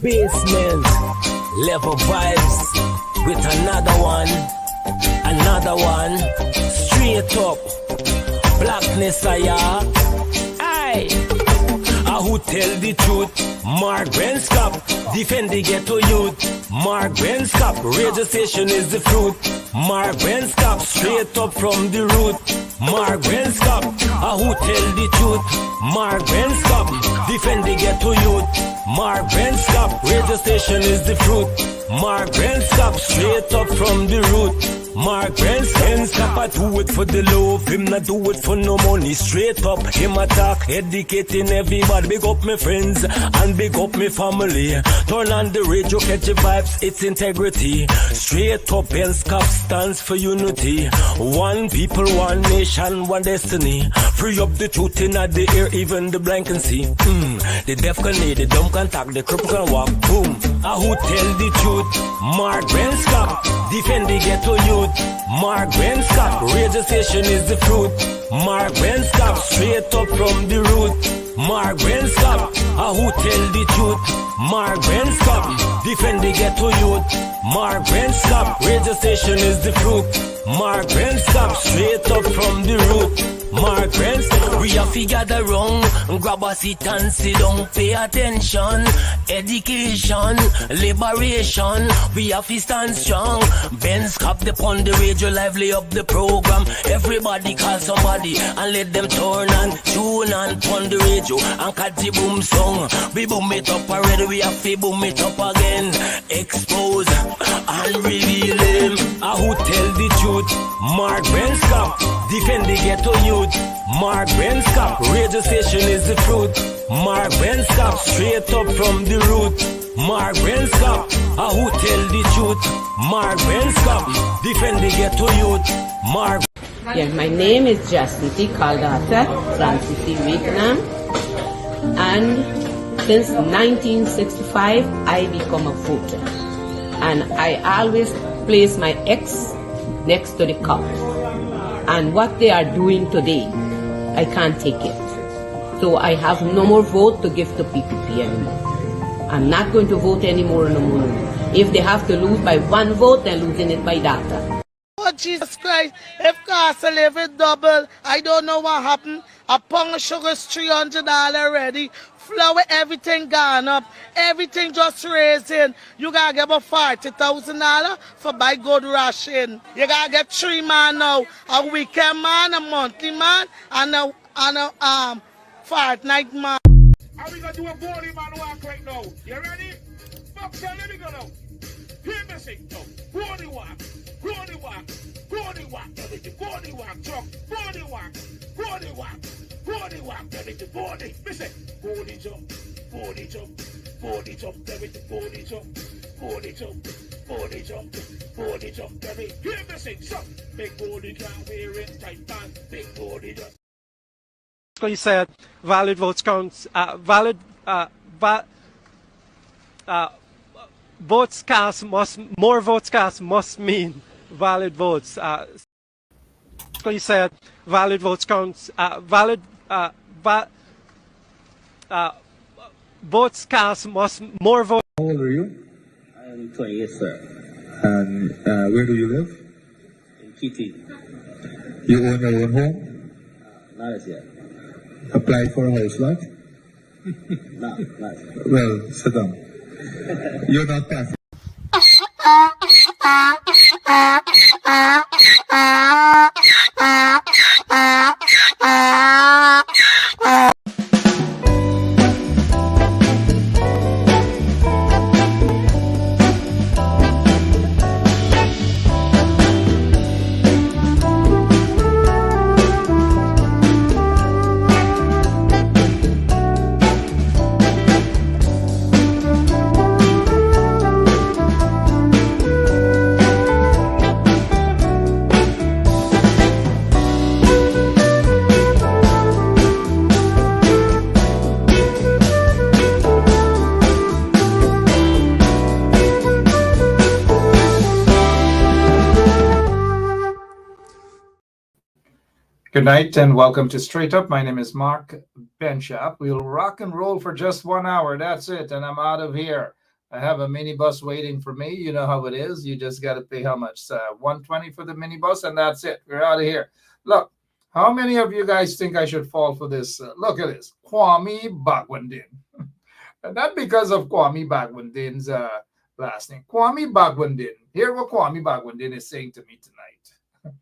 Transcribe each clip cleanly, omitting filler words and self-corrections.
Basement, level vibes with another one, straight up, blackness aye. Who tell the truth? Mark Benskop, defend the ghetto youth. Mark Benskop, radio station is the fruit. Mark Benskop, straight up from the root. Mark Benskop, who tell the truth? Mark Benskop, defend the ghetto youth. Mark Benskop, radio station is the fruit. Mark Benskop, straight up from the root. Mark Benskop, I do it for the love, him not do it for no money. Straight up, him attack, educating everybody. Big up my friends and big up my family. Turn on the radio, catch the vibes, it's integrity. Straight up, Benskop stands for unity. One people, one nation, one destiny. Free up the truth in the air, even the blind can see. The deaf can hear, the dumb can talk, the cripple can walk. Boom. Who tell the truth? Mark Benskop, defend the ghetto youth. Mark Benskop, radio station is the fruit. Mark Benskop, straight up from the root. Mark Benskop, who tell the truth? Mark Benskop, defend the ghetto youth. Mark Benskop, radio station is the fruit. Mark Benskop, straight up from the root. Mark Benskop, we have to gather wrong, grab a seat and sit down, pay attention. Education, liberation, we have to stand strong. Benskop upon the radio, lively up the program. Everybody call somebody and let them turn and tune and pon the radio and catch the boom song. We boom it up already, we have to boom it up again. Expose and reveal him. Who tell the truth? Mark Benskop, defend the ghetto youth. Mark Benskop, radio station is the fruit. Mark Benskop, straight up from the root. Mark Benskop, who tell the truth? Mark Benskop, defend the ghetto youth. Mark. Yeah, my name is Jasmine Caldata from City, Vietnam, and since 1965 I become a voter, and I always place my ex next to the cup. And what they are doing today, I can't take it. So I have no more vote to give to PPP anymore. I'm not going to vote anymore no more. If they have to lose by one vote, they're losing it by data. Oh, Jesus Christ, if cost of living double, I don't know what happened. A pound of sugar is $300 already. Flour, everything gone up. Everything just raising. You gotta give a $40,000 for buy good ration. You gotta get 3 man now. A weekend man, a monthly man, and a fortnight man. Are we gonna do a body man walk right now? You ready? Box, let me go now. Hear me sing now. Body walk, body walk, body walk, everything. Body walk, truck, body walk, body walk. Body walk, everything, body. Listen, body jump, body jump, body jump, everything, body jump, body jump, body jump, body jump, everything. Hear me sing, so big body can't wear it tight pants, big body just. You said valid votes counts. Votes cast must more votes cast must mean valid votes. You said valid votes counts. Votes cast must more votes. How old are you? I am 28, sir. And where do you live? In Kitty. You own your own home? Not as yet. Applied for a house lot? No, not as yet. Well, sit down. You're not passing. Good night and welcome to Straight Up. My name is Mark Benshap. We'll rock and roll for just 1 hour. That's it. And I'm out of here. I have a minibus waiting for me. You know how it is. You just got to pay how much? $120 for the minibus, and that's it. We're out of here. Look, how many of you guys think I should fall for this? Look at this. Kwame Bagwandin. And not because of Kwame Bagwandin's last name. Kwame Bagwandin. Hear what Kwame Bagwandin is saying to me tonight.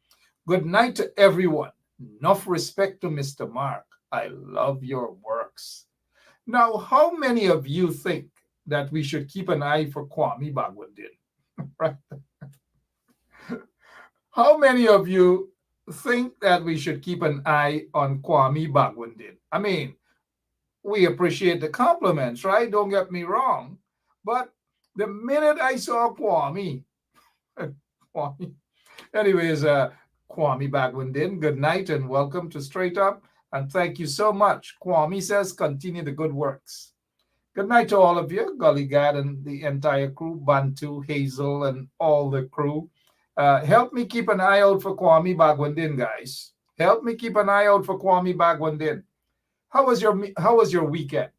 Good night to everyone. Enough respect to Mr. Mark. I love your works. Now, how many of you think that we should keep an eye for Kwame Bagwandin? Right? How many of you think that we should keep an eye on Kwame Bagwandin? I mean, we appreciate the compliments, right? Don't get me wrong. But the minute I saw Kwame, anyways, Kwame Bagwandin, good night and welcome to Straight Up. And thank you so much. Kwame says, continue the good works. Good night to all of you, Gully Gad and the entire crew, Bantu, Hazel, and all the crew. Help me keep an eye out for Kwame Bagwandin, guys. Help me keep an eye out for Kwame Bagwandin. How was your weekend?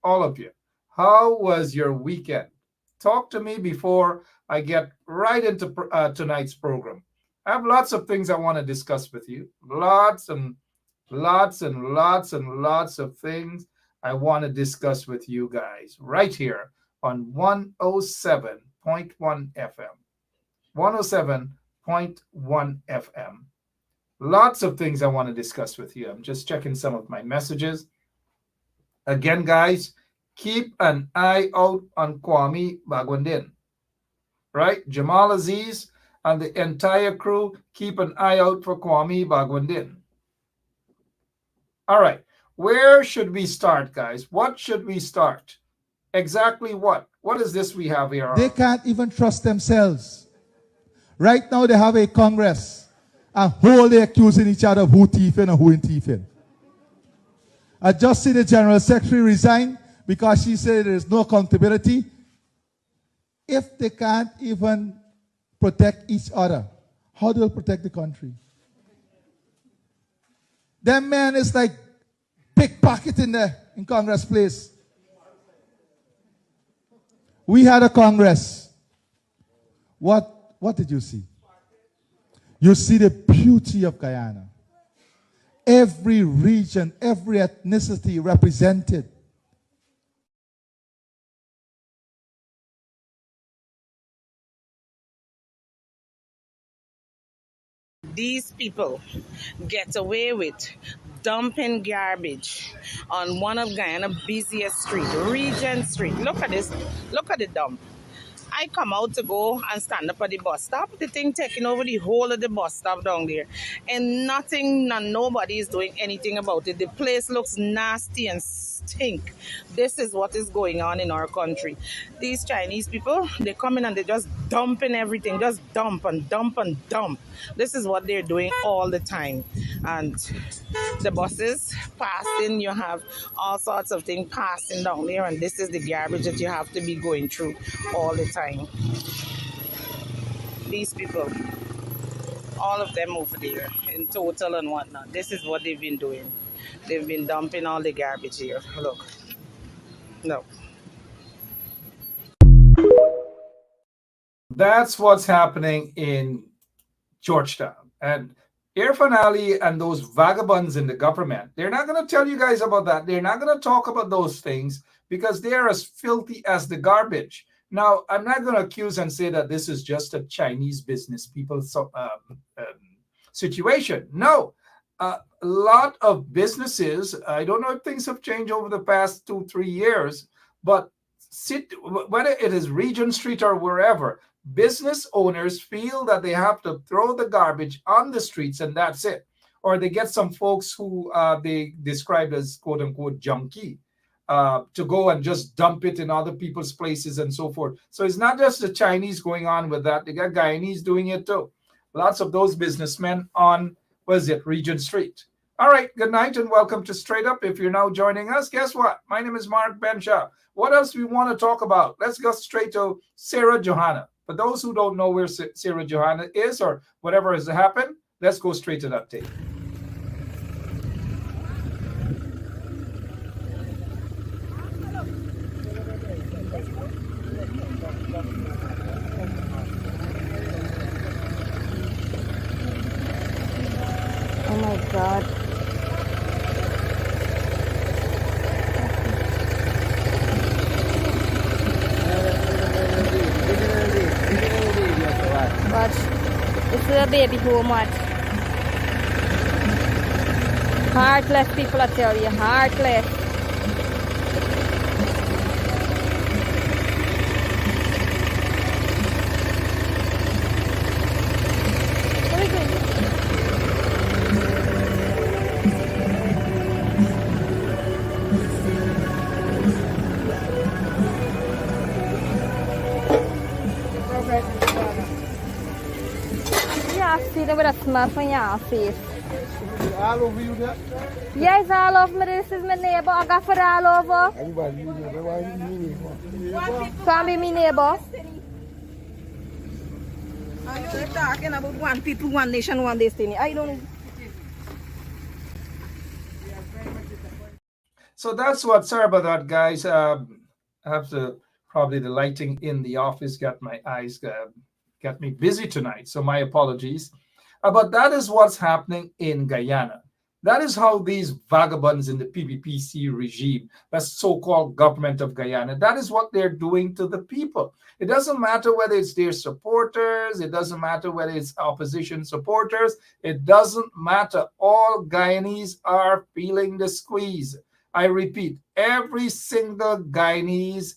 All of you. How was your weekend? Talk to me before I get right into tonight's program. I have lots of things I want to discuss with you. Lots and lots of things I want to discuss with you guys right here on 107.1 FM. 107.1 FM. Lots of things I want to discuss with you. I'm just checking some of my messages. Again, guys, keep an eye out on Kwame Bagwandin. Right? Jamal Aziz and the entire crew, keep an eye out for Kwame Bagwandin. All right. Where should we start, guys? What should we start? Exactly what? What is this we have here? They can't even trust themselves. Right now they have a Congress and wholly accusing each other of who thieving and who ain't thieving. I just see the General Secretary resign because she said there is no accountability. If they can't even protect each other, how do they protect the country? That man is like pickpocket in Congress place. We had a Congress. What did you see? You see the beauty of Guyana. Every region, every ethnicity represented. These people get away with dumping garbage on one of Guyana's busiest streets, Regent Street. Look at this. Look at the dump. I come out to go and stand up at the bus stop. The thing taking over the whole of the bus stop down there. And nobody is doing anything about it. The place looks nasty and stink. This is what is going on in our country. These Chinese people, they come in and they just dumping everything. Just dump and dump and dump. This is what they're doing all the time. And the buses passing, you have all sorts of things passing down there. And this is the garbage that you have to be going through all the time. These people, all of them over there in total and whatnot, this is what they've been doing. They've been dumping all the garbage here. Look. No. That's what's happening in Georgetown. And Irfan Ali and those vagabonds in the government, they're not going to tell you guys about that. They're not going to talk about those things because they're as filthy as the garbage. Now, I'm not going to accuse and say that this is just a Chinese business people situation. No, a lot of businesses, I don't know if things have changed over the past 2-3 years, but whether it is Regent Street or wherever, business owners feel that they have to throw the garbage on the streets and that's it. Or they get some folks who they described as quote unquote junkie. To go and just dump it in other people's places and so forth. So it's not just the Chinese going on with that. They got Guyanese doing it too. Lots of those businessmen on, Regent Street. All right, good night and welcome to Straight Up. If you're now joining us, guess what? My name is Mark Benshaw. What else do we want to talk about? Let's go straight to Sarah Johanna. For those who don't know where Sarah Johanna is or whatever has happened, let's go straight to that tape. Oh my God. Watch. This is a baby home, watch. Heartless people, I tell you, heartless. What is it? Yeah, I see them with a smile from your face. All over you there? Yeah, it's all over me. This is my neighbor. I got for all over. Everybody, you neighbor. Why you neighbor? Can't be my neighbor. Are you talking about one people, one nation, one destiny? I don't know. So that's what. Sorry about that, guys. I have to probably the lighting in the office got my eyes got me busy tonight. So my apologies. But that is what's happening in Guyana. That is how these vagabonds in the PPPC regime, that so-called government of Guyana, that is what they're doing to the people. It doesn't matter whether it's their supporters. It doesn't matter whether it's opposition supporters. It doesn't matter. All Guyanese are feeling the squeeze. I repeat, every single Guyanese,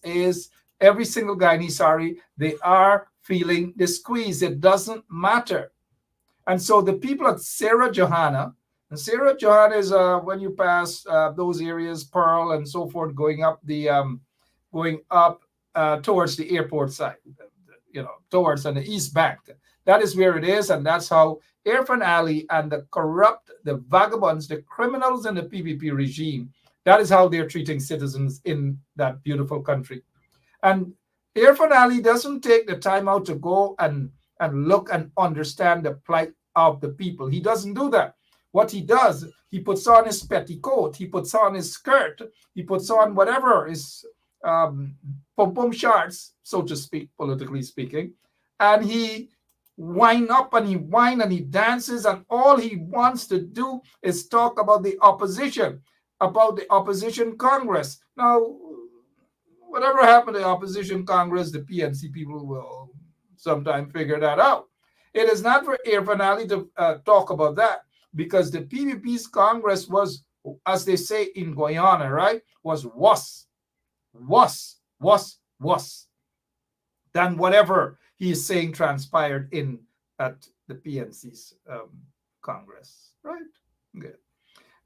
they are feeling the squeeze. It doesn't matter. And so the people at Johanna, and Johanna is when you pass those areas, Pearl and so forth, going up towards the airport side, towards on the east bank. That is where it is, and that's how Irfan Ali and the corrupt, the vagabonds, the criminals in the PPP regime, that is how they're treating citizens in that beautiful country. And Irfan Ali doesn't take the time out to go and look and understand the plight of the people. He doesn't do that. What he does, he puts on his petticoat, he puts on his skirt, he puts on whatever is pom-pom shorts, so to speak, politically speaking, and he wind up and he whine and he dances, and all he wants to do is talk about the opposition Congress. Now, whatever happened to the opposition Congress, the PNC people will sometime figure that out. It is not for Irfan Ali to talk about that, because the PPP's Congress was, as they say in Guyana, right, was worse than whatever he is saying transpired at the PNC's Congress, right? Good.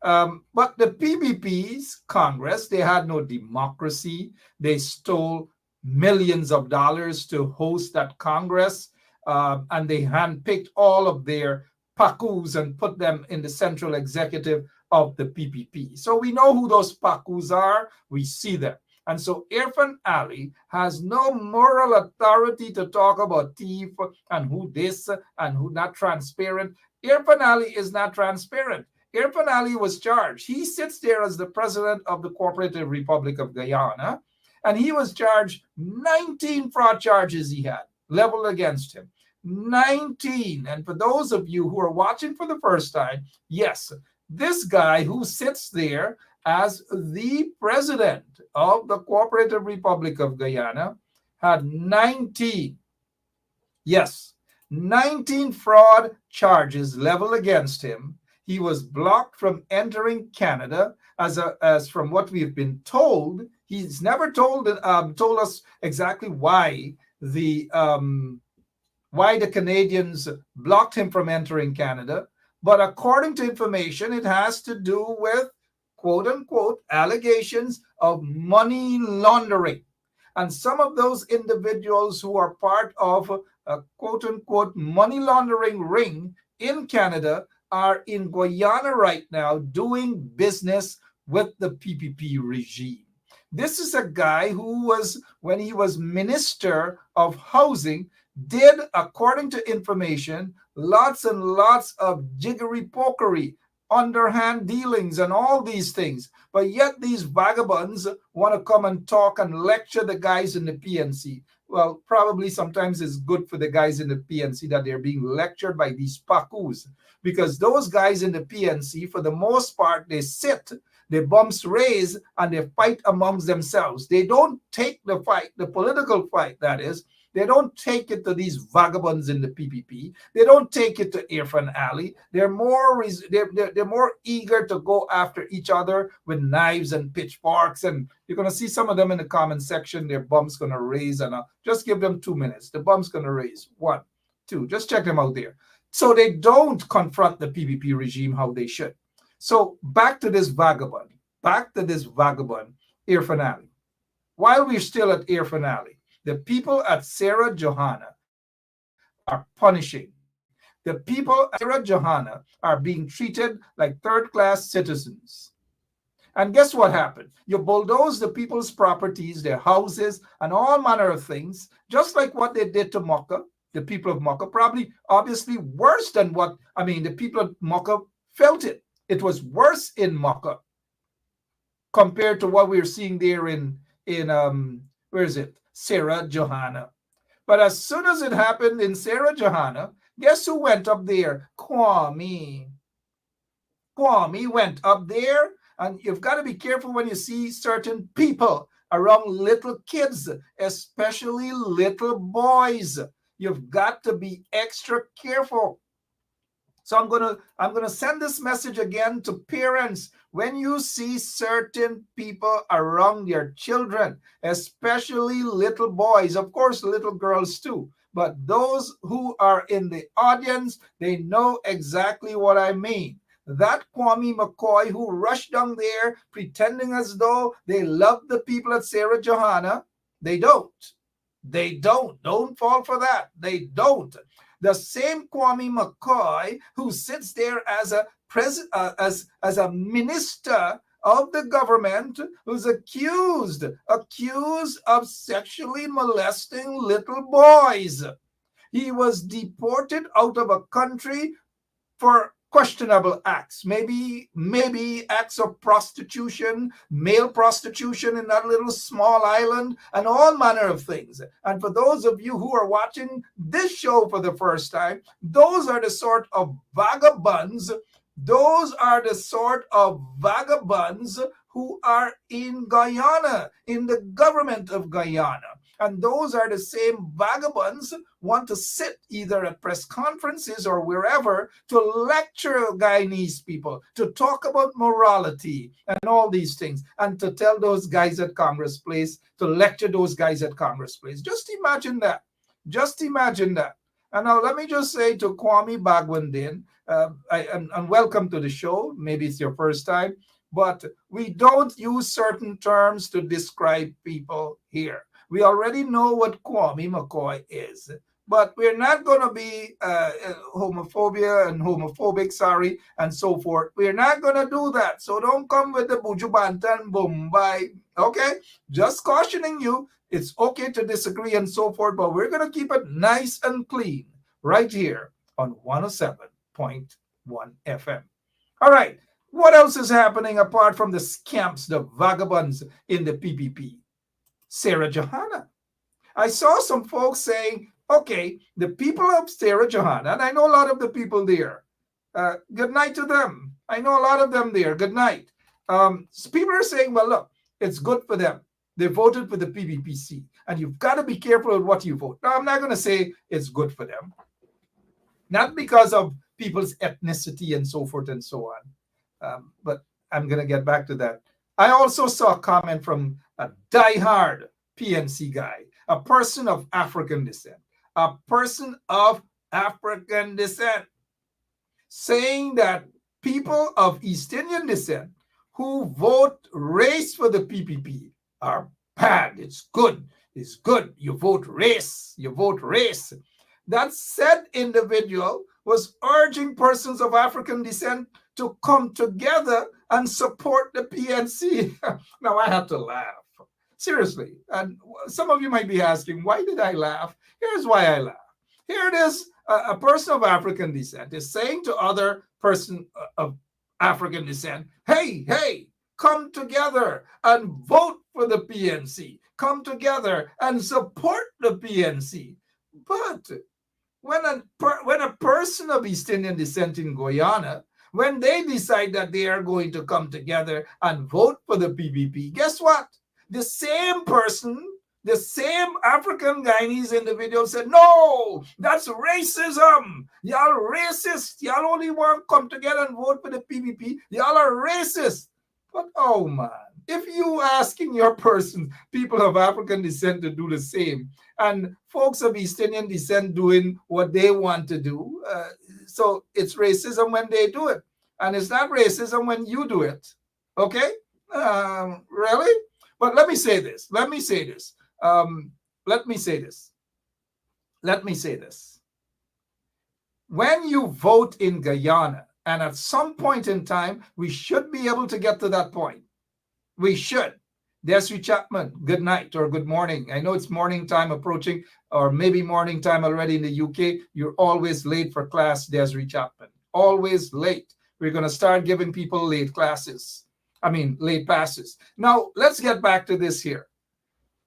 But the PPP's Congress, they had no democracy. They stole millions of dollars to host that Congress, and they handpicked all of their pakus and put them in the central executive of the PPP. So we know who those pakus are. We see them. And so Irfan Ali has no moral authority to talk about thief and who this and who not transparent. Irfan Ali is not transparent. Irfan Ali was charged. He sits there as the president of the Cooperative Republic of Guyana, and he was charged 19 fraud charges he had leveled against him. 19. And for those of you who are watching for the first time, yes, this guy who sits there as the president of the Cooperative Republic of Guyana had 19 fraud charges leveled against him. He was blocked from entering Canada, as from what we've been told. He's never told us exactly why the Canadians blocked him from entering Canada. But according to information, it has to do with, quote unquote, allegations of money laundering. And some of those individuals who are part of a quote unquote money laundering ring in Canada are in Guyana right now doing business with the PPP regime. This is a guy who was, when he was Minister of Housing, did, according to information, lots and lots of jiggery-pokery, underhand dealings and all these things. But yet these vagabonds want to come and talk and lecture the guys in the PNC. well, probably sometimes it's good for the guys in the PNC that they're being lectured by these pakus, because those guys in the PNC, for the most part, they sit, their bumps raise, and they fight amongst themselves. They don't take the fight, the political fight, that is. They don't take it to these vagabonds in the PPP. They don't take it to Irfan Ali. They're more eager to go after each other with knives and pitchforks. And you're going to see some of them in the comment section. Their bum's going to raise. And just give them 2 minutes. The bum's going to raise. 1, 2. Just check them out there. So they don't confront the PPP regime how they should. So back to this vagabond. Irfan Ali. While we're still at Irfan Ali, the people at Sarah Johanna are punishing. The people at Sarah Johanna are being treated like third-class citizens. And guess what happened? You bulldoze the people's properties, their houses, and all manner of things, just like what they did to Mocha, the people of Mocha, probably obviously worse than what, the people of Mocha felt it. It was worse in Mocha compared to what we're seeing there in where is it? Sarah Johanna. But as soon as it happened in Sarah Johanna, guess who went up there? Kwame. Kwame went up there, and you've got to be careful when you see certain people around little kids, especially little boys. You've got to be extra careful. So I'm gonna send this message again to parents. When you see certain people around your children, especially little boys, of course little girls too, but those who are in the audience, they know exactly what I mean. That Kwame McCoy who rushed down there pretending as though they love the people at Sarah Johanna, they don't. They don't. Don't fall for that. They don't. The same Kwame McCoy who sits there as a as a minister of the government, who's accused of sexually molesting little boys. He was deported out of a country for questionable acts, maybe acts of prostitution, male prostitution in that little small island, and all manner of things. And for those of you who are watching this show for the first time, those are the sort of vagabonds who are in Guyana, in the government of Guyana. And those are the same vagabonds want to sit either at press conferences or wherever to lecture Guyanese people, to talk about morality and all these things, and to tell those guys at Congress Place, to lecture those guys at Congress Place. Just imagine that. Just imagine that. And now let me just say to Kwame Bagwandin, and welcome to the show. Maybe it's your first time, but we don't use certain terms to describe people here. We already know what Kwame McCoy is, but we're not going to be homophobic, and so forth. We're not going to do that. So don't come with the Bujubanta and Bombay. Okay? Just cautioning you. It's okay to disagree and so forth, but we're going to keep it nice and clean right here on 107.1 FM. All right. What else is happening apart from the scamps, the vagabonds in the PPP? Sarah Johanna. I saw some folks saying, okay, the people of Sarah Johanna, and I know a lot of the people there. Good night to them. I know a lot of them there. Good night. People are saying, well, look, it's good for them. They voted for the PPPC, and you've got to be careful with what you vote. Now, I'm not going to say it's good for them, not because of people's ethnicity and so forth and so on, but I'm going to get back to that. I also saw a comment from a diehard PNC guy, a person of African descent, saying that people of East Indian descent who vote race for the PPP are bad. It's good. It's good. You vote race. You vote race. That said individual was urging persons of African descent to come together and support the PNC. Now, I have to laugh. Seriously. And some of you might be asking, why did I laugh? Here's why I laugh. Here it is. A person of African descent is saying to other person of African descent, hey, come together and vote for the PNC, come together and support the PNC. But when a person of East Indian descent in Guyana, when they decide that they are going to come together and vote for the PPP, guess what? The same person, the same African Guyanese individual said, no, that's racism. Y'all racist. Y'all only want to come together and vote for the PPP. Y'all are racist. But oh man, if you asking your person, people of African descent, to do the same, and folks of East Indian descent doing what they want to do, so it's racism when they do it, and it's not racism when you do it. Okay, really? But let me say this. Let me say this. When you vote in Guyana, and at some point in time, we should be able to get to that point. We should. Desiree Chapman, good night or good morning. I know it's morning time approaching, or maybe morning time already in the UK. You're always late for class, Desiree Chapman. Always late. We're going to start giving people late passes. Now, let's get back to this here.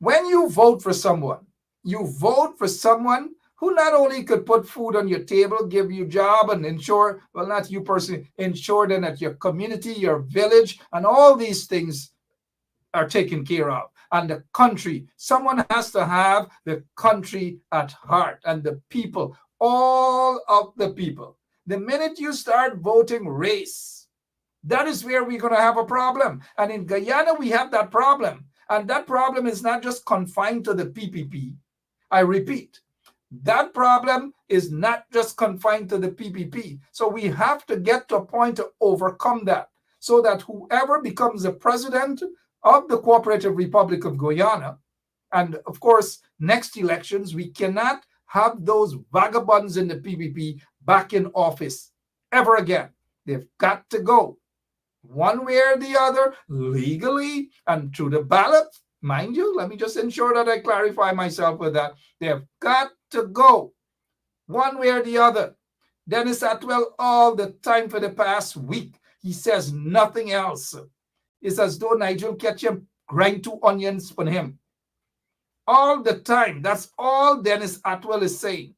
When you vote for someone, you vote for someone who not only could put food on your table, give you job, and ensure, well, not you personally, ensure then that your community, your village, and all these things are taken care of. And the country, someone has to have the country at heart, and the people, all of the people. The minute you start voting race, that is where we're going to have a problem. And in Guyana, we have that problem. And that problem is not just confined to the PPP. I repeat, that problem is not just confined to the PPP. So we have to get to a point to overcome that, so that whoever becomes the president of the Cooperative Republic of Guyana, and of course, next elections, we cannot have those vagabonds in the PPP back in office ever again. They've got to go one way or the other, legally and through the ballot. Mind you, let me just ensure that I clarify myself with that. They've got to go one way or the other. Dennis Atwell, all the time for the past week, he says nothing else. It's as though Nigel Ketchum grind 2 onions for him. All the time. That's all Dennis Atwell is saying.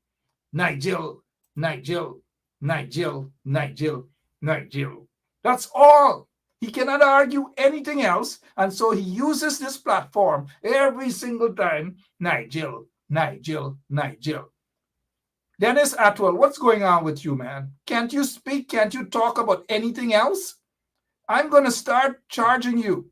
Nigel, Nigel, Nigel, Nigel, Nigel. That's all. He cannot argue anything else. And so he uses this platform every single time. Nigel, Nigel, Nigel. Dennis Atwell, what's going on with you, man? Can't you speak? Can't you talk about anything else? I'm going to start charging you.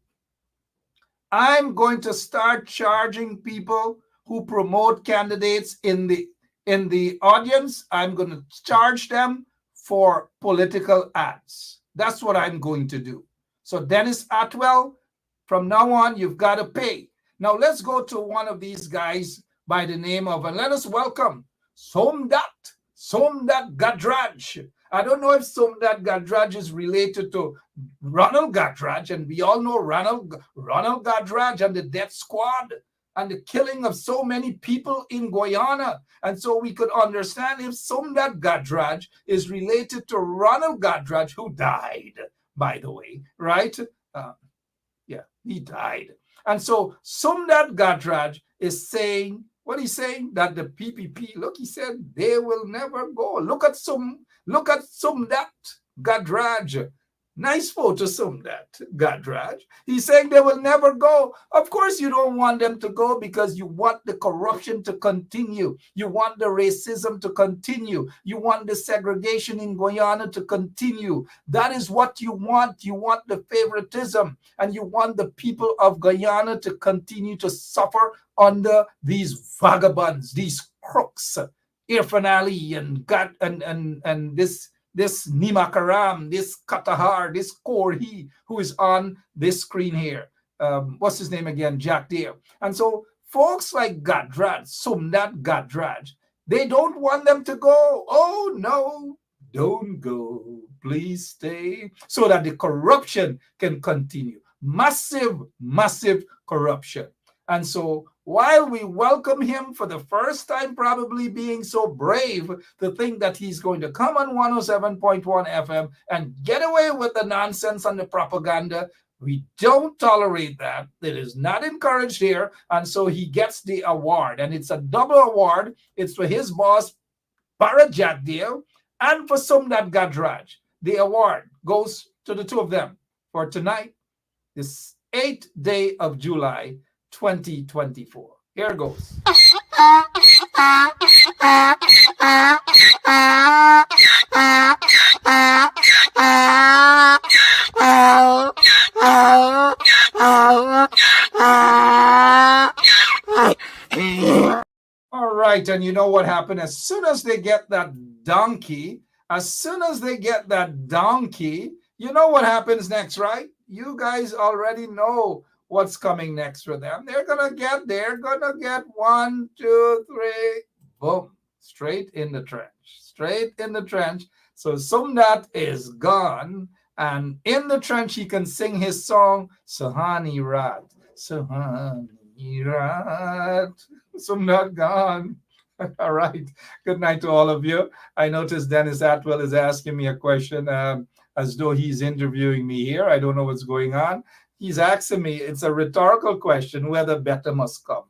I'm going to start charging people who promote candidates in the audience. I'm going to charge them for political ads. That's what I'm going to do. So Dennis Atwell, from now on, you've got to pay. Now let's go to one of these guys by the name of, and let us welcome Somdat Gadraj. I don't know if Somdat Gadraj is related to Ronald Gadraj, and we all know Ronald Gadraj and the death squad and the killing of so many people in Guyana. And so we could understand if Somdat Gadraj is related to Ronald Gadraj, who died, by the way, right? Yeah, he died. And so Somdat Gadraj is saying, what he's saying, that the PPP, look, he said, they will never go. Look at Somdat Gadraj. Nice photo, Somdat Gadraj. He's saying they will never go. Of course, you don't want them to go because you want the corruption to continue. You want the racism to continue. You want the segregation in Guyana to continue. That is what you want. You want the favoritism, and you want the people of Guyana to continue to suffer under these vagabonds, these crooks, Irfan Ali and this Nimakaram, this Katahar, this Korhi, who is on this screen here. What's his name again? Jack Deere. And so folks like Gadraj, Somdat Gadraj, they don't want them to go. Oh, no, don't go. Please stay. So that the corruption can continue. Massive, massive corruption. And so while we welcome him for the first time, probably being so brave to think that he's going to come on 107.1 FM and get away with the nonsense and the propaganda, We don't tolerate that. It is not encouraged here. And so he gets the award. And it's a double award. It's for his boss, Parajagdeo, and for Somnath Gadraj. The award goes to the two of them for tonight, this 8th day of July, 2024. Here goes. All right, and you know what happened? As soon as they get that donkey, you know what happens next, right? You guys already know what's coming next for them. They're gonna get 1, 2, 3, boom, straight in the trench. So Somnath is gone, and in the trench he can sing his song, Sahani Rat. Somnath gone. All right. Good night to all of you. I noticed Dennis Atwell is asking me a question as though he's interviewing me here. I don't know what's going on. He's asking me, it's a rhetorical question, whether better must come.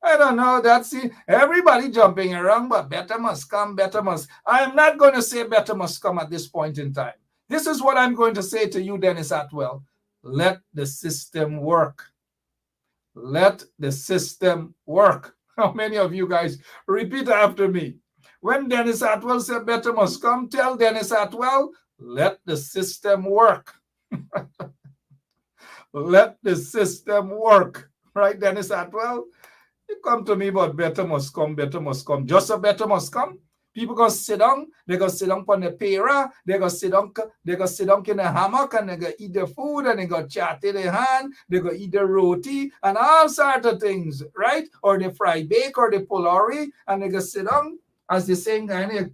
I don't know. That's it. Everybody jumping around, but better must come, better must. I am not going to say better must come at this point in time. This is what I'm going to say to you, Dennis Atwell. Let the system work. Let the system work. How many of you guys repeat after me? When Dennis Atwell said better must come, tell Dennis Atwell, let the system work. Let the system work. Right, Dennis Atwell? You come to me about better must come, better must come. Just a better must come. People gonna sit down, they're gonna sit down on the pera, they're gonna sit down in the hammock, and they're gonna eat the food, and they're gonna chat in their hand, they're gonna eat the roti and all sorts of things, right? Or they fry bake or they pulori, and they're gonna sit down, as they say in Guyana,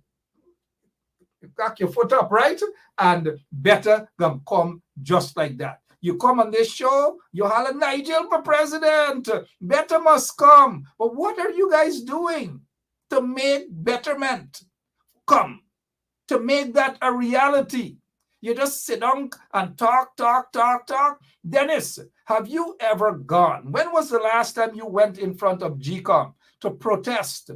you cock your foot up, right? And better gonna come just like that. You come on this show, you holler Nigel for president. Better must come. But what are you guys doing to make betterment come? To make that a reality? You just sit down and talk. Dennis, have you ever gone? When was the last time you went in front of GCOM to protest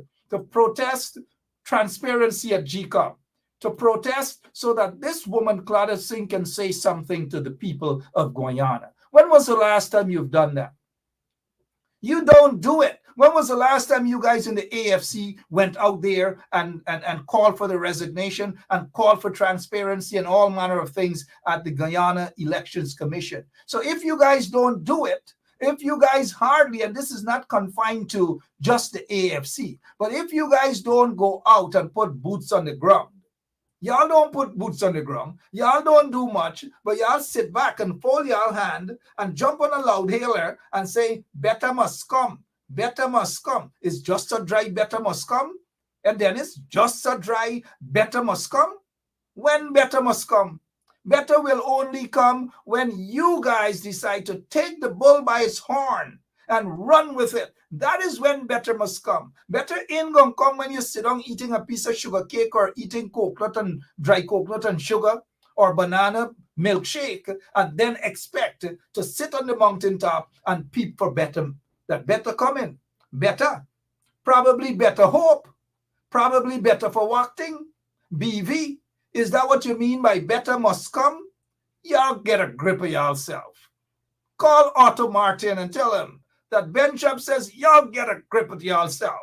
transparency at GCOM? To protest so that this woman, Claudia Singh, can say something to the people of Guyana. When was the last time you've done that? You don't do it. When was the last time you guys in the AFC went out there and called for the resignation and called for transparency and all manner of things at the Guyana Elections Commission? So if you guys don't do it, if you guys hardly, and this is not confined to just the AFC, but if you guys don't go out and put boots on the ground, y'all don't put boots on the ground. Y'all don't do much, but y'all sit back and fold y'all hand and jump on a loud hailer and say, better must come. Better must come. It's just a dry better must come. And then it's just a dry better must come. When better must come? Better will only come when you guys decide to take the bull by its horn and run with it. That is when better must come. Better ain't gonna come when you sit down eating a piece of sugar cake or eating coconut and dry coconut and sugar or banana milkshake and then expect to sit on the mountaintop and peep for better. That better coming. Better. Probably better hope. Probably better for walking. BV. Is that what you mean by better must come? Y'all get a grip of yourself. Call Otto Martin and tell him that Ben Chubb says, y'all get a grip of yourself.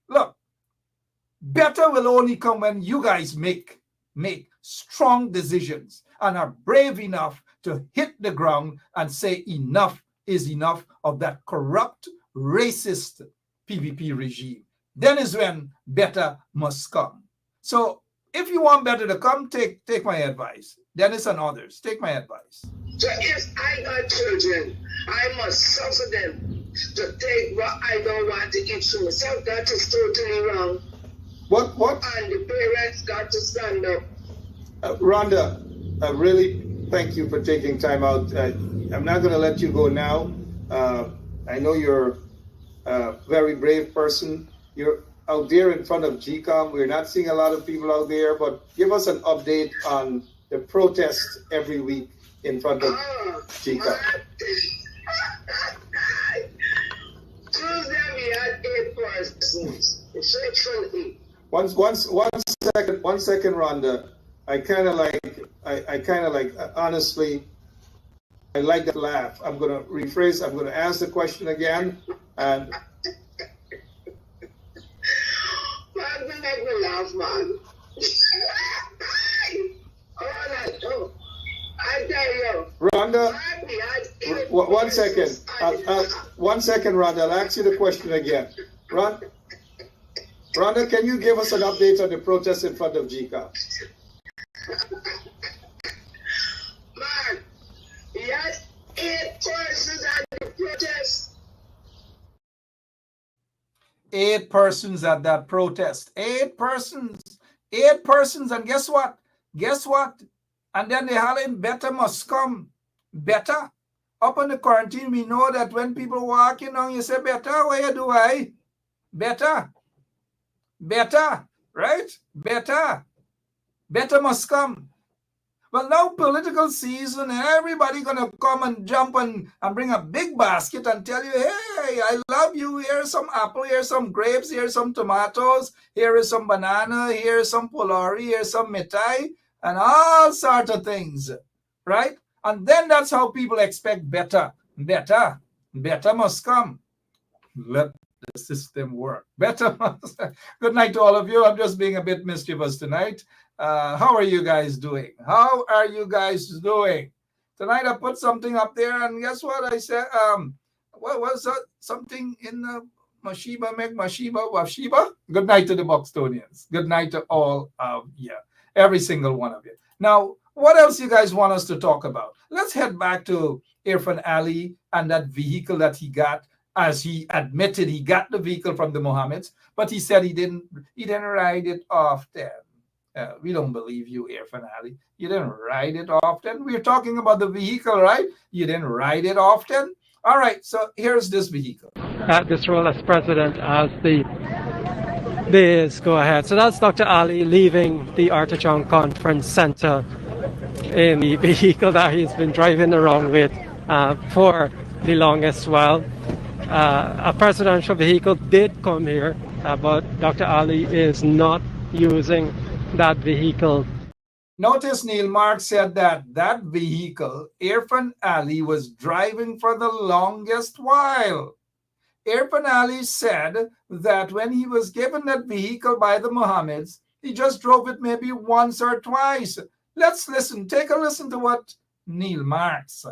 Look, better will only come when you guys make strong decisions and are brave enough to hit the ground and say enough is enough of that corrupt, racist PVP regime. Then is when better must come. So if you want better to come, take my advice. Dennis and others, take my advice. So if I got children, I must suffer them to take what I don't want to eat for myself. That is totally wrong. What? And the parents got to stand up. Rhonda, really thank you for taking time out. I'm not going to let you go now. I know you're a very brave person. You're out there in front of GCOM. We're not seeing a lot of people out there, but give us an update on the protest every week in front of Chica. Tuesday we had 8 persons. Sexually. One second, Rhonda. I kind of like, honestly, I like that laugh. I'm going to rephrase. I'm going to ask the question again. And Man, don't make me laugh, man. I tell you. Rhonda, one second. One second, Rhonda. I'll ask you the question again. Rhonda, can you give us an update on the protest in front of GCA? Man, he had 8 persons at the protest. 8 persons at that protest. 8 persons. 8 persons. And guess what? Guess what? And then they hollering, better must come. Better. Up on the quarantine, we know that when people walk in on you say, better, what you do, I? Better. Better. Right? Better. Better must come. Well, now political season, and everybody gonna come and jump and bring a big basket and tell you, hey, I love you. Here's some apple, here's some grapes, here's some tomatoes, here is some banana, here's some polari, here's some mitai, and all sorts of things, right? And then that's how people expect better. Better must come. Let the system work. Better must. Good night to all of you. I'm just being a bit mischievous tonight. How are you guys doing? How are you guys doing? Tonight I put something up there, and guess what I said? What was that? Something in the Mashiba, make Mashiba, Washiba? Good night to the Buxtonians. Good night to all of you. Every single one of you. Now, what else you guys want us to talk about? Let's head back to Irfan Ali and that vehicle that he got, as he admitted he got the vehicle from the Mohammeds, but he said he didn't ride it often. We don't believe you, Irfan Ali. You didn't ride it often. We're talking about the vehicle, right? You didn't ride it often. All right, so here's this vehicle. This role as president as the days go ahead. So that's Dr. Ali leaving the Artichoke Conference Center in the vehicle that he's been driving around with for the longest while. A presidential vehicle did come here, but Dr. Ali is not using that vehicle. Notice Neil Mark said that vehicle Irfan Ali was driving for the longest while. Irfan Ali said that when he was given that vehicle by the Mohammeds, he just drove it maybe once or twice. Let's listen. Take a listen to what Neil Marks,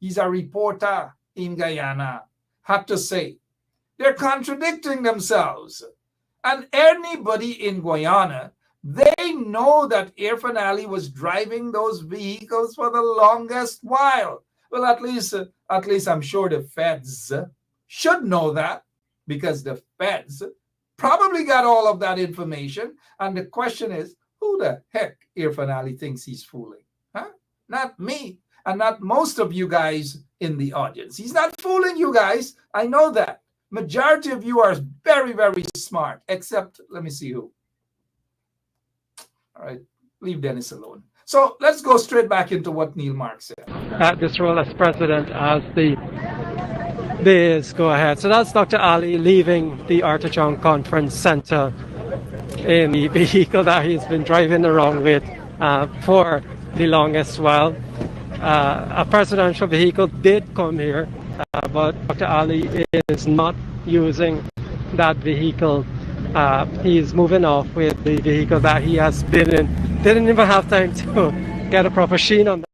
he's a reporter in Guyana, had to say. They're contradicting themselves. And anybody in Guyana, they know that Irfan Ali was driving those vehicles for the longest while. Well, at least I'm sure the feds should know that, because the feds probably got all of that information. And the question is, who the heck Irfan Ali thinks he's fooling? Huh? Not me, and not most of you guys in the audience. He's not fooling you guys. I know that. Majority of you are very, very smart, except, let me see who. All right, leave Dennis alone. So let's go straight back into what Neil Mark said. This role as president as the days go ahead. So that's Dr. Ali leaving the Artichoke Conference Center in the vehicle that he's been driving around with for the longest while. A presidential vehicle did come here, but Dr. Ali is not using that vehicle. He's moving off with the vehicle that he has been in. Didn't even have time to get a proper sheen on that.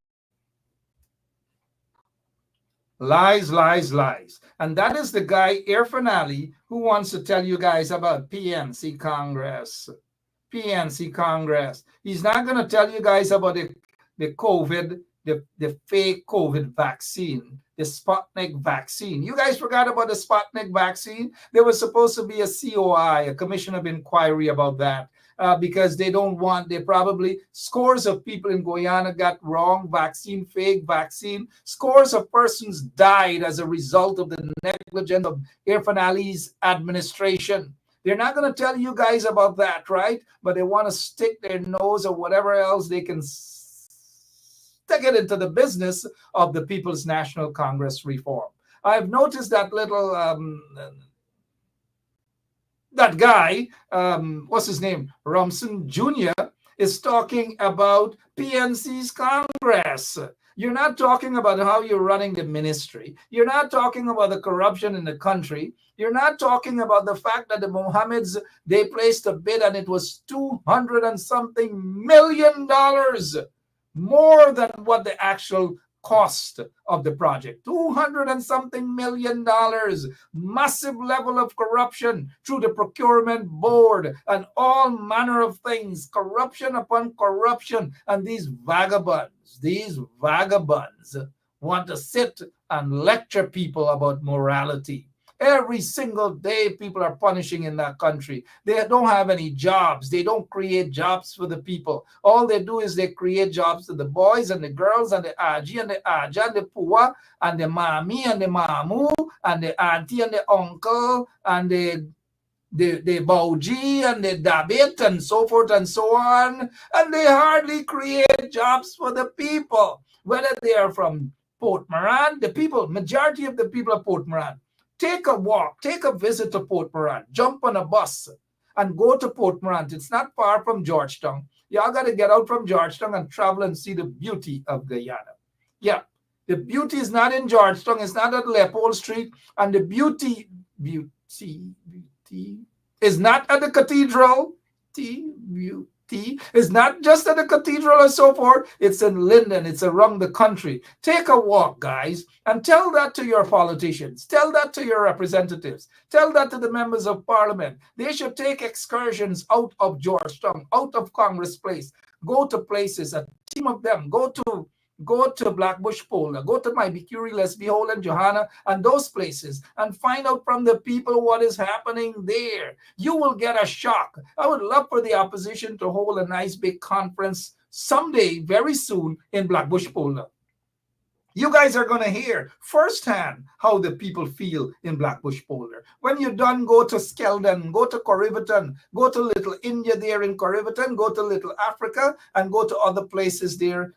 Lies, lies, lies. And that is the guy, Irfan Ali, who wants to tell you guys about PNC Congress. PNC Congress. He's not going to tell you guys about the COVID, the fake COVID vaccine, the Sputnik vaccine. You guys forgot about the Sputnik vaccine? There was supposed to be a COI, a commission of inquiry about that. Because they probably, scores of people in Guyana got wrong vaccine, fake vaccine. Scores of persons died as a result of the negligence of Irfan Ali's administration. They're not going to tell you guys about that, right? But they want to stick their nose or whatever else they can to get into the business of the People's National Congress reform. I've noticed that little that guy, what's his name, Rumson Jr., is talking about PNC's Congress. You're not talking about how you're running the ministry. You're not talking about the corruption in the country. You're not talking about the fact that the Mohammeds, they placed a bid and it was $200 and something million, more than what the actual cost of the project. $200 and something million, massive level of corruption through the procurement board and all manner of things, corruption upon corruption. And these vagabonds want to sit and lecture people about morality. Every single day, people are punishing in that country. They don't have any jobs. They don't create jobs for the people. All they do is they create jobs to the boys and the girls and the aji and the aja and the pua and the mami and the mamu and the auntie and the uncle and the bauji and the dabit and so forth and so on. And they hardly create jobs for the people, whether they are from Port Moran. The people, majority of the people of Port Moran, take a walk, take a visit to Port Moran, jump on a bus and go to Port Moran. It's not far from Georgetown. Y'all got to get out from Georgetown and travel and see the beauty of Guyana. Yeah, the beauty is not in Georgetown. It's not at Leopold Street. And the beauty is not at the cathedral. It's not just at the cathedral and so forth. It's in Linden. It's around the country. Take a walk, guys, and tell that to your politicians. Tell that to your representatives. Tell that to the members of parliament. They should take excursions out of Georgetown, out of Congress Place. Go to places, a team of them. Go to Blackbush Polder, go to my Bikuri, Let's Behold, and Johanna, and those places, and find out from the people what is happening there. You will get a shock. I would love for the opposition to hold a nice big conference someday, very soon, in Blackbush Polder. You guys are going to hear firsthand how the people feel in Blackbush Polder. When you're done, go to Skeldon, go to Corriverton, go to Little India there in Corriverton, go to Little Africa, and go to other places there,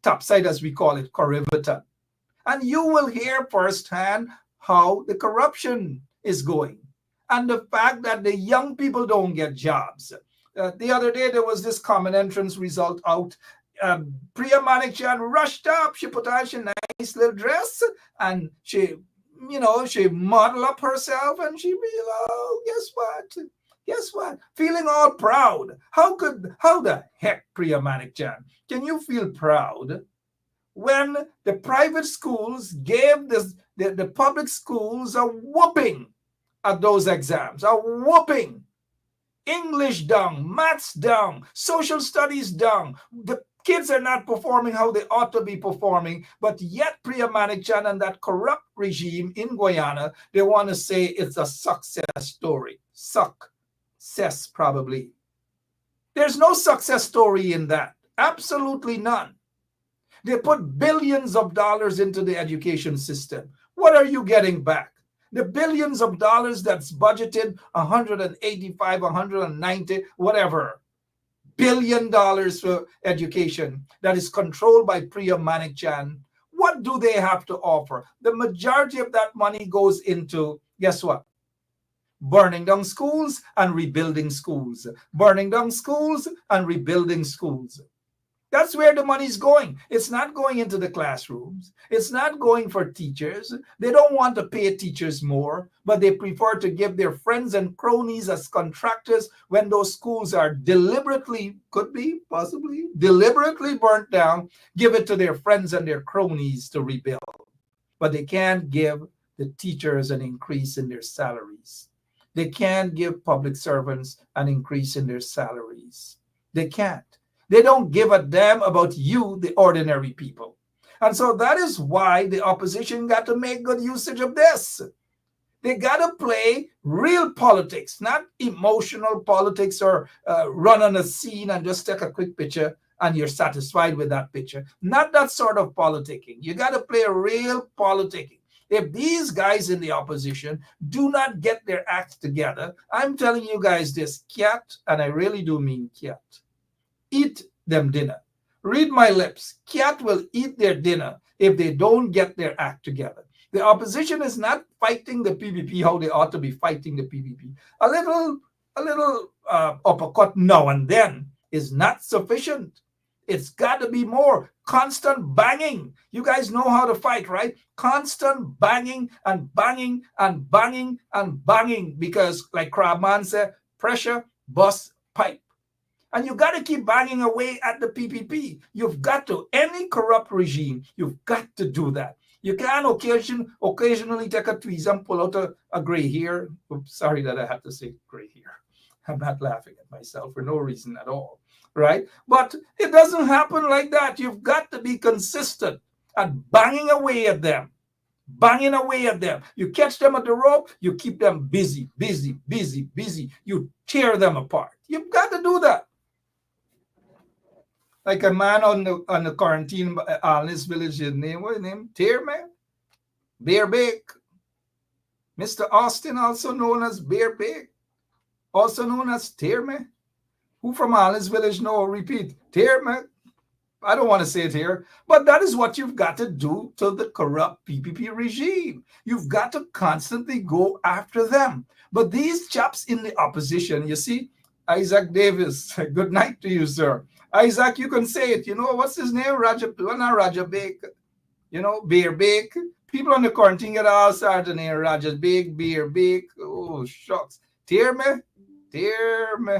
topside as we call it, Corriverton. And you will hear firsthand how the corruption is going and the fact that the young people don't get jobs. The other day, there was this common entrance result out. Priya Manikchan rushed up. She put on a nice little dress and she modeled up herself and she realized, oh, guess what? Feeling all proud. How the heck, Priya Manikchan, can you feel proud when the private schools gave the public schools a whooping at those exams? A whooping. English down, maths down, social studies down. The kids are not performing how they ought to be performing, but yet Priya Manikchan and that corrupt regime in Guyana, they want to say it's a success story. Success, probably. There's no success story in that. Absolutely none. They put billions of dollars into the education system. What are you getting back? The billions of dollars that's budgeted, 185, 190, whatever, $billion for education that is controlled by Priya Manikchan. What do they have to offer? The majority of that money goes into, guess what? Burning down schools and rebuilding schools. Burning down schools and rebuilding schools. That's where the money's going. It's not going into the classrooms. It's not going for teachers. They don't want to pay teachers more, but they prefer to give their friends and cronies as contractors when those schools are deliberately, could be, possibly, deliberately burnt down, give it to their friends and their cronies to rebuild. But they can't give the teachers an increase in their salaries. They can't give public servants an increase in their salaries. They can't. They don't give a damn about you, the ordinary people. And so that is why the opposition got to make good usage of this. They got to play real politics, not emotional politics or run on a scene and just take a quick picture and you're satisfied with that picture. Not that sort of politicking. You got to play real politicking. If these guys in the opposition do not get their act together, I'm telling you guys this, Kiat, and I really do mean Kiat, eat them dinner. Read my lips. Cat will eat their dinner if they don't get their act together. The opposition is not fighting the PPP how they ought to be fighting the PPP. A little uppercut now and then is not sufficient. It's got to be more constant banging. You guys know how to fight, right? Constant banging and banging and banging and banging, because like Crabman said, pressure busts pipe. And you got to keep banging away at the PPP. You've got to. Any corrupt regime, you've got to do that. You can occasionally take a tweeze and pull out a gray hair. Oops, sorry that I had to say gray hair. I'm not laughing at myself for no reason at all, right? But it doesn't happen like that. You've got to be consistent and banging away at them. Banging away at them. You catch them at the rope, you keep them busy, busy, busy, busy. You tear them apart. You've got to do that. Like a man on the quarantine in this village, his name, what his name? Tear Man? Bear Bake. Mr. Austin, also known as Bear Bake, also known as Tear Man. Who from Alice Village know? Repeat. Tear Man. I don't want to say it here, but that is what you've got to do to the corrupt PPP regime. You've got to constantly go after them. But these chaps in the opposition, you see, Isaac Davis, good night to you, sir. Isaac, you can say it. You know, what's his name? Raja Bake. You know, Bear Bake. People on the quarantine get all started name Raja Bake, Bear Bake. Oh, shucks. Tear me.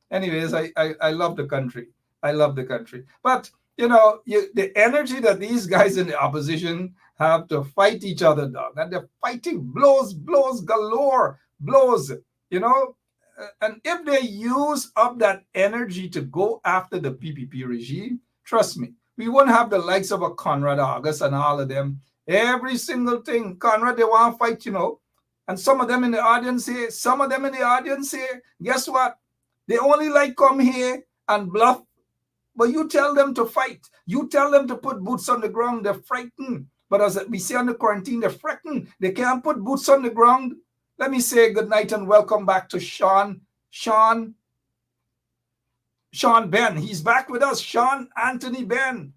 Anyways, I love the country. I love the country. But, you know, the energy that these guys in the opposition have to fight each other, dog. And they're fighting blows galore, blows, you know. And if they use up that energy to go after the PPP regime, trust me, we won't have the likes of a Conrad August and all of them. Every single thing, Conrad, they want to fight, you know. And some of them in the audience here, guess what? They only like come here and bluff. But you tell them to fight. You tell them to put boots on the ground. They're frightened. But as we say on the quarantine, they're frightened. They can't put boots on the ground. Let me say good night and welcome back to Sean Ben. He's back with us. Sean Anthony Ben.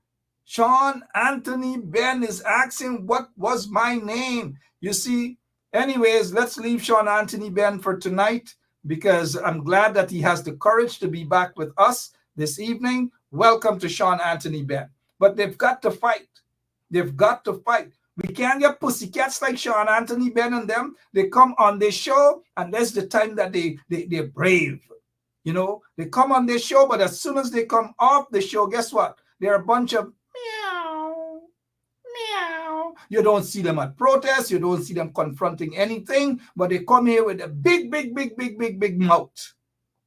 Sean Anthony Ben is asking, what was my name? You see, anyways, let's leave Sean Anthony Ben for tonight, because I'm glad that he has the courage to be back with us this evening. Welcome to Sean Anthony Ben. But they've got to fight. They've got to fight. We can't get pussycats like Sean Anthony Ben and them. They come on this show, and that's the time that they're brave. You know, they come on this show, but as soon as they come off the show, guess what? They're a bunch of meow, meow. You don't see them at protests. You don't see them confronting anything, but they come here with a big mouth.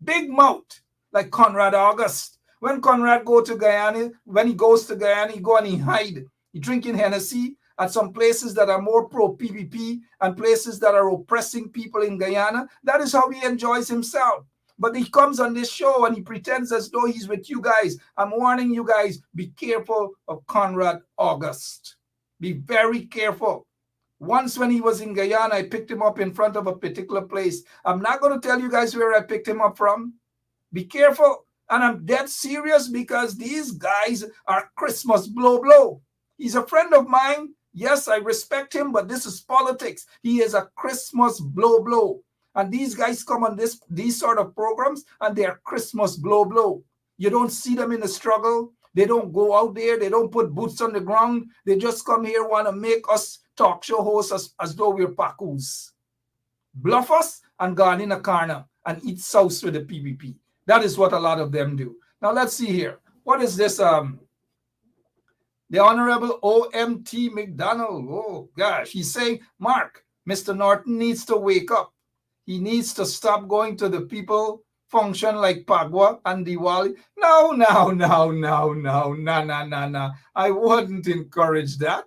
Big mouth, like Conrad August. When Conrad goes to Guyana, he go and he hide. He drinking Hennessy at some places that are more pro-PPP and places that are oppressing people in Guyana. That is how he enjoys himself. But he comes on this show and he pretends as though he's with you guys. I'm warning you guys, be careful of Conrad August. Be very careful. Once when he was in Guyana, I picked him up in front of a particular place. I'm not going to tell you guys where I picked him up from. Be careful. And I'm dead serious, because these guys are Christmas blow. He's a friend of mine. Yes, I respect him, but this is politics. He is a Christmas blow. And these guys come on these sort of programs, and they are Christmas blow. You don't see them in the struggle. They don't go out there. They don't put boots on the ground. They just come here, want to make us talk show hosts as though we're Pacus. Bluff us and go in a corner and eat sauce with the PPP. That is what a lot of them do. Now, let's see here. What is this? The Honorable OMT McDonald. Oh, gosh. He's saying, Mark, Mr. Norton needs to wake up. He needs to stop going to the people function like Pagwa and Diwali. No. I wouldn't encourage that.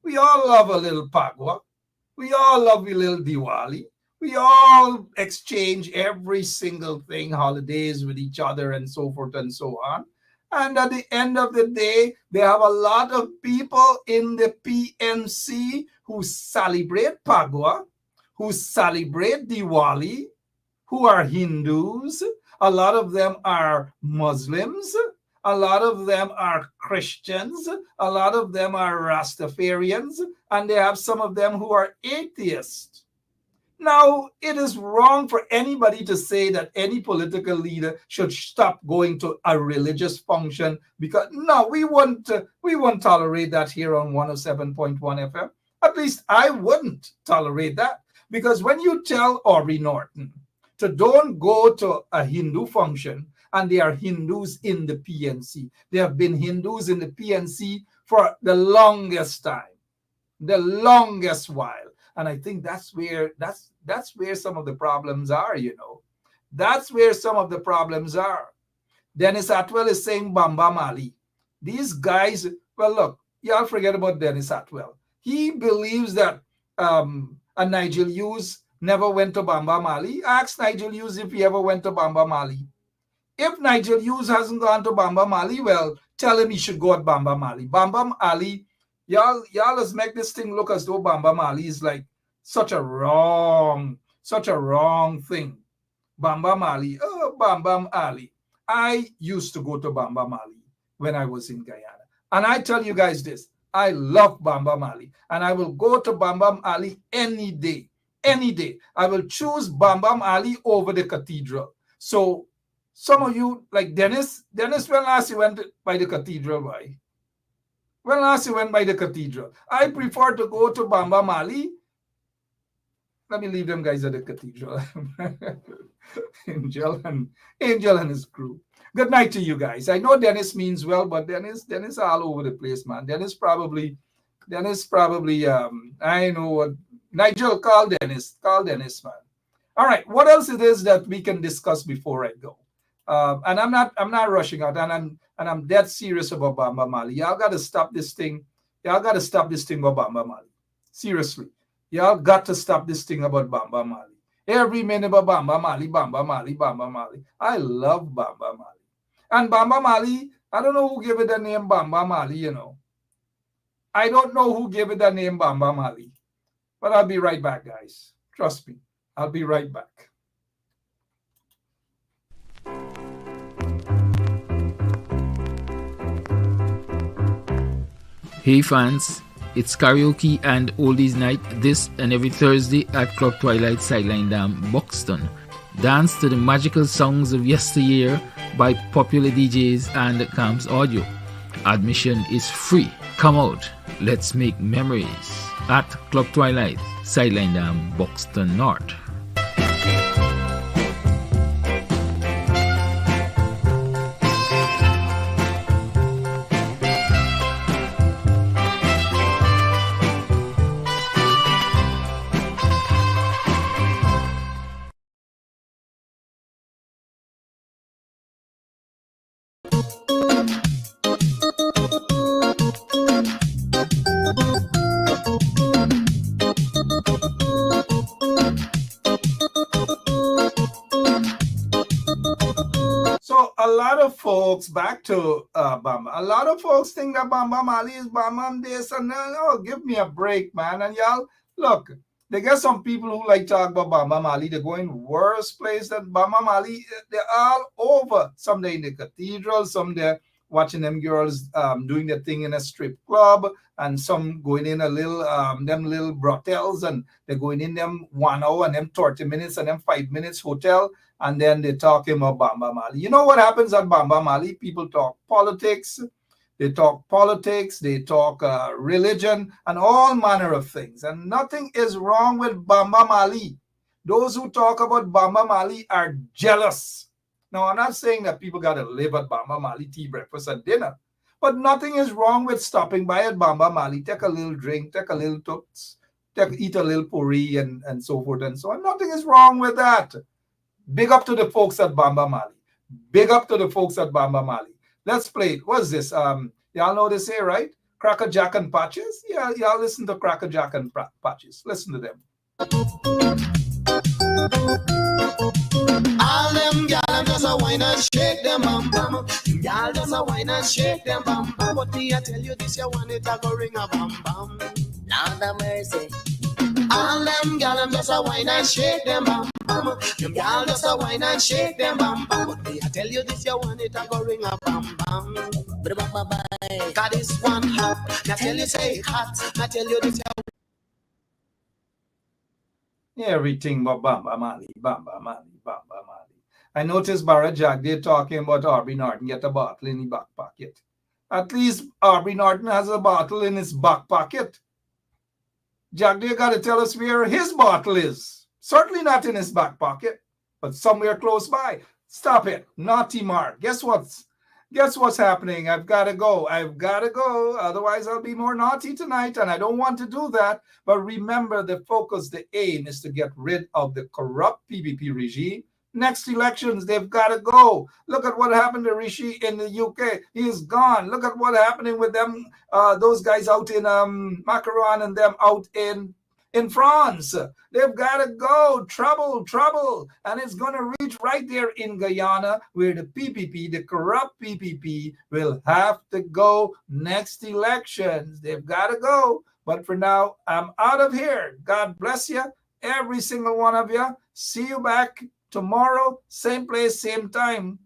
We all love a little Pagwa. We all love a little Diwali. We all exchange every single thing, holidays with each other and so forth and so on. And at the end of the day, there have a lot of people in the PNC who celebrate Pagwa, who celebrate Diwali, who are Hindus. A lot of them are Muslims. A lot of them are Christians. A lot of them are Rastafarians. And they have some of them who are atheists. Now, it is wrong for anybody to say that any political leader should stop going to a religious function because, no, we won't tolerate that here on 107.1 FM. At least I wouldn't tolerate that. Because when you tell Aubrey Norton to don't go to a Hindu function, and they are Hindus in the PNC. They have been Hindus in the PNC for the longest time, the longest while. And I think that's where some of the problems are, you know. That's where some of the problems are. Dennis Atwell is saying Bamba Mali. These guys, well, look, y'all forget about Dennis Atwell. He believes that a Nigel Hughes never went to Bamba Mali. Ask Nigel Hughes if he ever went to Bamba Mali. If Nigel Hughes hasn't gone to Bamba Mali, well, tell him he should go at Bamba Mali. Bamba Mali, y'all let's make this thing look as though Bamba Mali is like such a wrong thing. Bamba Mali, oh, Bamba Mali. I used to go to Bamba Mali when I was in Guyana. And I tell you guys this, I love Bamba Mali. And I will go to Bamba Mali any day. Any day. I will choose Bamba Mali over the cathedral. So some of you, like Dennis, when last you went by the cathedral, why? When last you went by the cathedral? I prefer to go to Bamba Mali. Let me leave them guys at the cathedral. Angel and his crew. Good night to you guys. I know Dennis means well, but Dennis all over the place, man. Dennis probably, I know what. Nigel, call Dennis, man. All right, what else it is that we can discuss before I go? And I'm not rushing out, and I'm dead serious about Bamba Mali. Y'all got to stop this thing. Y'all got to stop this thing about Bamba Mali. Seriously, y'all got to stop this thing about Bamba Mali. Every minute about Bamba Mali, Bamba Mali, Bamba Mali. I love Bamba Mali, and Bamba Mali. I don't know who gave it the name Bamba Mali. You know, I don't know who gave it the name Bamba Mali, but I'll be right back, guys. Trust me, I'll be right back. Hey fans, it's karaoke and oldies night this and every Thursday at Club Twilight Sideline Dam, Buxton. Dance to the magical songs of yesteryear by popular DJs and Camps Audio. Admission is free. Come out, let's make memories at Club Twilight Sideline Dam, Buxton North. Folks, back to Bamba. A lot of folks think that Bamba Mali is Bamba this and that. Oh, give me a break, man. And y'all, look, they get some people who like talk about Bamba Mali. They're going worse place than Bamba Mali. They're all over. Some they're in the cathedral, some they're watching them girls doing their thing in a strip club, and some going in a little them little brothels, and they're going in them 1 hour and them 30 minutes and them 5 minutes hotel. And then they're talking about Bamba Mali. You know what happens at Bamba Mali? People talk politics, they talk religion, and all manner of things. And nothing is wrong with Bamba Mali. Those who talk about Bamba Mali are jealous. Now, I'm not saying that people got to live at Bamba Mali, tea, breakfast, and dinner. But nothing is wrong with stopping by at Bamba Mali, take a little drink, take a little toots, eat a little puri, and so forth and so on. Nothing is wrong with that. Big up to the folks at Bamba Mali. Big up to the folks at Bamba Mali. Let's play it. What's this? Y'all know this here, right? Cracker Jack and Patches? Yeah, y'all listen to Cracker Jack and Patches. Listen to them. All them y'all just a wine and shake them bum bum. Y'all just a wine and shake them bum bum. But me I tell you this, you want it a go ring a bum bum. Lord have mercy. All them y'all just a wine and shake them bum bum. bam. Them y'all just a wine and shake them bam bam. But me I tell you this, you want it, I go ring a bam bam. Got this one hot. I tell you say it hot. I tell you this. Everything but Bamba Mali, Bamba Mali, Bamba Mali. I noticed Barra Jack, they're talking about Aubrey Norton get a bottle in his back pocket. At least Aubrey Norton has a bottle in his back pocket. Jack, they got to tell us where his bottle is. Certainly not in his back pocket, but somewhere close by. Stop it. Naughty Mark. Guess what's happening? I've got to go. Otherwise, I'll be more naughty tonight, and I don't want to do that. But remember, the focus, the aim is to get rid of the corrupt PPP regime. Next elections, they've got to go. Look at what happened to Rishi in the UK. He is gone. Look at what's happening with them, those guys out in Macron and them out in France. They've got to go. Trouble. And it's going to reach right there in Guyana where the PPP, the corrupt PPP, will have to go next elections. They've got to go. But for now, I'm out of here. God bless you, every single one of you. See you back tomorrow, same place, same time.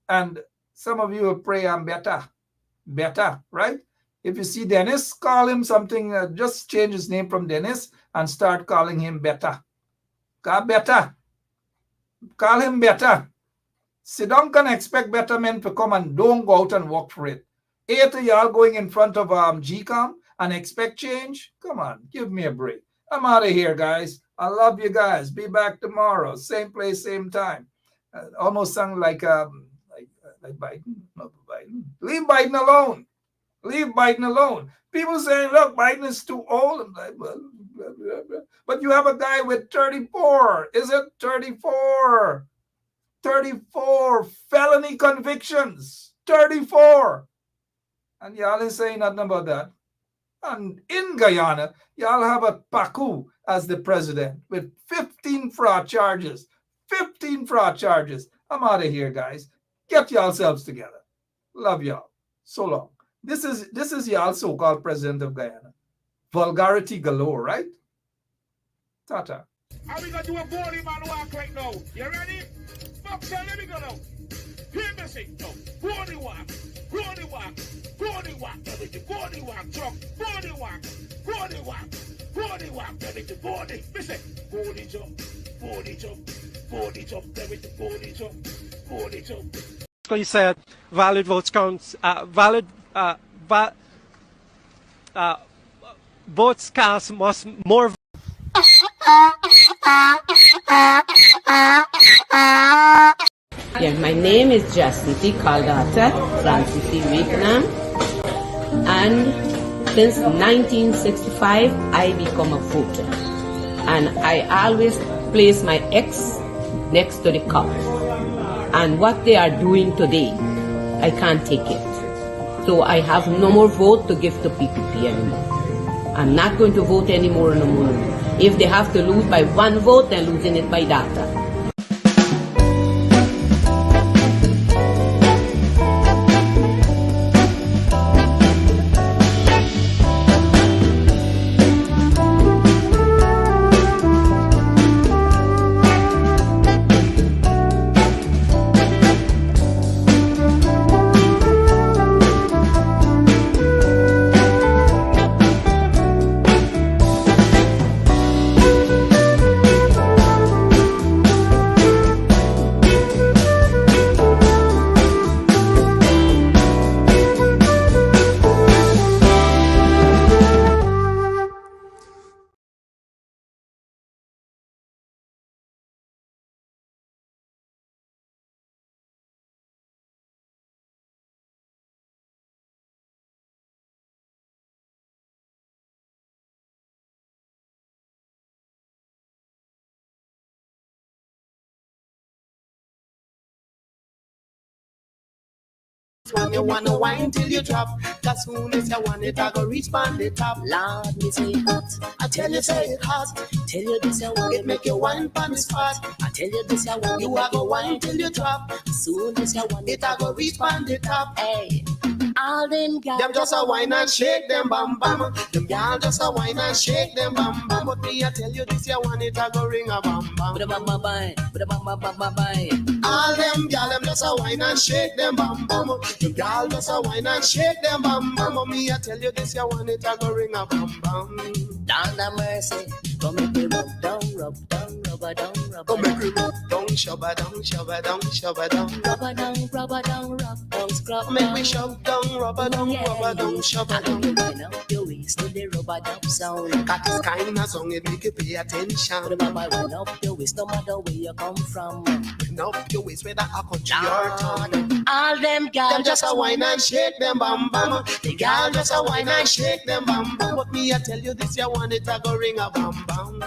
And some of you will pray I'm better, right? If you see Dennis, call him something, just change his name from Dennis and start calling him better. God better. Call him better. Sit down and expect Betterment to come and don't go out and work for it. 8 of y'all going in front of GCOM and expect change? Come on, give me a break. I'm out of here, guys. I love you guys. Be back tomorrow. Same place, same time. Almost sound like Biden. Not Biden. Leave Biden alone. Leave Biden alone. People saying, look, Biden is too old. I'm like, well, blah, blah, blah. But you have a guy with 34. Is it 34? 34 felony convictions. 34. And y'all ain't saying nothing about that. And in Guyana, y'all have a Paku as the president with 15 fraud charges. 15 fraud charges. I'm out of here, guys. Get yourselves together. Love y'all. So long. This is y'all so-called president of Guyana. Vulgarity galore, right? Tata. How we gonna do a body man walk right now? You ready? Boxer, let me go now. Hear me sing now. Body walk. Body walk. Body walk. Everything. Body walk. Truck. Body walk. Body walk. Body walk. Everything. Body. Listen. Body jump. Body jump. Body jump. Everything. Body jump. Body jump. He said valid votes counts. Votes cast must more. Yeah, my name is Jasnity Kaldata, Francis Vietnam, and since 1965 I become a voter, and I always place my ex next to the cup. And what they are doing today, I can't take it. So I have no more vote to give to PPP anymore. I'm not going to vote anymore no more. If they have to lose by one vote, they're losing it by data. When you wanna wine till you drop, as soon as you want it, I go reach on the top. Lord, me say it hot. I tell you say it hot. Tell you this I want it, make you wine on the spot. I tell you this I want you, I go wine till you drop. As soon as you want it, I go reach on the top. Hey, All them gal, them just a wine and shake them bam bam. Them gal just a wine and shake them bam bam. But me I tell you this, you want it a go ring a bam bam. All them gal, them just a wine and shake them bam bam. Them gal just a wine and shake them bam bam. But me I tell you this, you want it a go ring a bam bam. Down the mercy, come make me rub down, rubber down. Come make me rub down, shabba down, shabba down, shabba down. Rubber down, rub down, scrub. Make me shove down, rubber down, shabba down. Wind up your waist to the rubber down sound. That is kind of song, it make you pay attention. Wind up your waist, no matter where you come from. Wind up your waist, whether a country or town. All them gals, them just a wine and shake them bam bam. The gal just a wine and shake them bam bam. But me I tell you this, you want it a go ring a bam bam.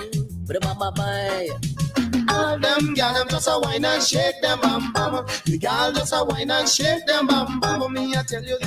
All them gal, them just a wine and shake them bam bam. The gal just a wine and shake them bam bam. But me I tell you this.